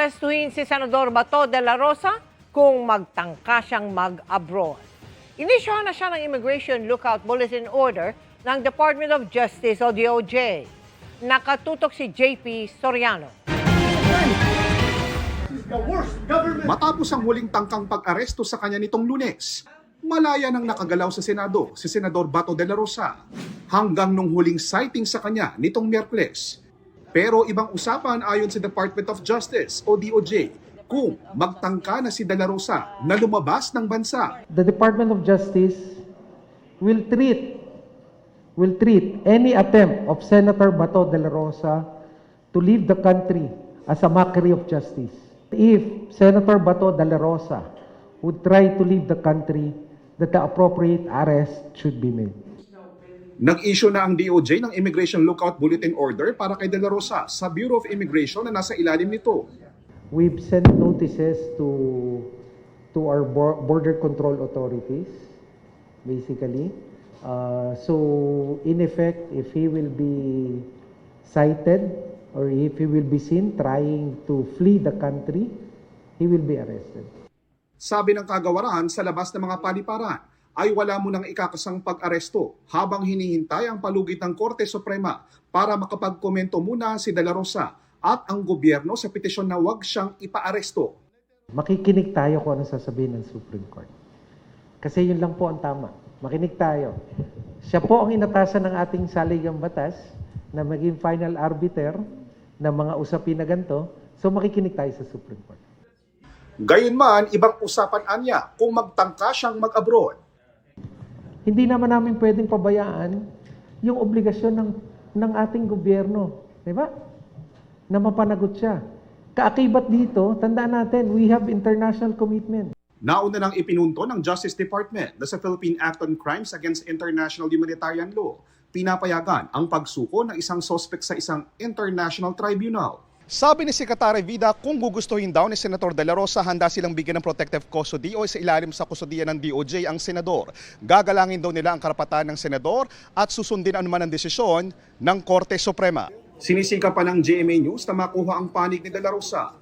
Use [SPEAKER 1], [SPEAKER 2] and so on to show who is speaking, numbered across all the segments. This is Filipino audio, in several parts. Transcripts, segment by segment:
[SPEAKER 1] Aarestuhin si Senador Bato de la Rosa kung magtangka siyang mag-abroad. Inisyuhan na siya ng Immigration Lookout Bulletin Order ng Department of Justice o DOJ. Nakatutok si JP Soriano.
[SPEAKER 2] Matapos ang huling tangkang pag-aresto sa kanya nitong Lunes, malaya nang nakagalaw sa Senado si Senador Bato de la Rosa hanggang nung huling sighting sa kanya nitong Miyerkules. Pero ibang usapan ayon sa Department of Justice o DOJ kung magtangka na si de la Rosa na lumabas ng bansa.
[SPEAKER 3] The Department of Justice will treat any attempt of Senator Bato de la Rosa to leave the country as a mockery of justice. If Senator Bato de la Rosa would try to leave the country, that the appropriate arrest should be made.
[SPEAKER 2] Nag-issue na ang DOJ ng Immigration Lookout Bulletin Order para kay de la Rosa sa Bureau of Immigration na nasa ilalim nito.
[SPEAKER 3] We've sent notices to our border control authorities, basically. So, in effect, if he will be cited or if he will be seen trying to flee the country, he will be arrested.
[SPEAKER 2] Sabi ng kagawaran sa labas ng mga paliparan ay wala mo nang ikakasang pag-aresto habang hinihintay ang palugit ng Korte Suprema para makapagkomento muna si de la Rosa at ang gobyerno sa petisyon na huwag siyang ipaaresto.
[SPEAKER 3] Makikinig tayo kung ano sasabihin ng Supreme Court. Kasi yun lang po ang tama. Makinig tayo. Siya po ang inatasan ng ating saligang batas na maging final arbiter ng mga usapin na ganito. So makikinig tayo sa Supreme Court.
[SPEAKER 2] Gayunman, ibang usapan anya kung magtangka siyang mag-abroad.
[SPEAKER 3] Hindi naman namin pwedeng pabayaan yung obligasyon ng ating gobyerno. Di ba? Na mapanagot siya. Kaakibat dito, tandaan natin, we have international commitment.
[SPEAKER 2] Nauna nang ipinunto ng Justice Department na sa Philippine Act on Crimes Against International Humanitarian Law, pinapayagan ang pagsuko ng isang suspect sa isang international tribunal. Sabi ni Secretary Vida kung gugustuhin daw ni Senator de la Rosa, handa silang bigyan ng protective custody o sa ilalim sa kusodiya ng DOJ ang senador. Gagalangin daw nila ang karapatan ng senador at susundin anuman ang desisyon ng Korte Suprema. Sinisika pa ng GMA News na makuha ang panig ni de la Rosa.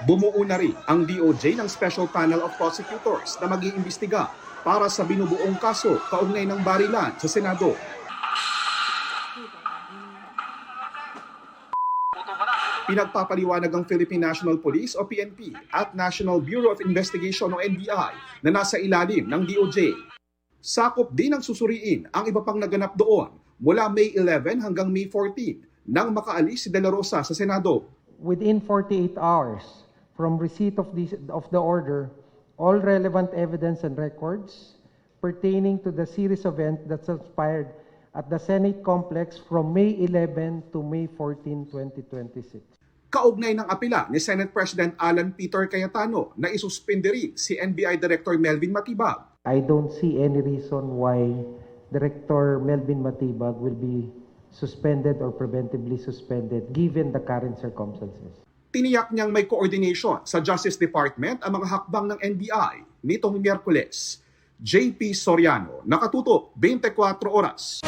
[SPEAKER 2] Bumuo na rin ang DOJ ng Special Panel of Prosecutors na mag-iimbestiga para sa binubuong kaso kaugnay ng barilan sa Senado. Pinagpapaliwanag ang Philippine National Police o PNP at National Bureau of Investigation o NBI na nasa ilalim ng DOJ. Sakop din ang susuriin ang iba pang naganap doon mula May 11 hanggang May 14 nang makaalis si de la Rosa sa Senado.
[SPEAKER 3] Within 48 hours from receipt of the order, all relevant evidence and records pertaining to the series of events that transpired at the Senate complex from May 11 to May 14, 2026.
[SPEAKER 2] Kaugnay ng apela ni Senate President Alan Peter Cayetano na isuspende rin si NBI Director Melvin Matibag.
[SPEAKER 3] I don't see any reason why Director Melvin Matibag will be suspended or preventively suspended given the current circumstances.
[SPEAKER 2] Tiniyak niyang may coordination sa Justice Department ang mga hakbang ng NBI nitong Miyerkules. JP Soriano, nakatutok 24 oras.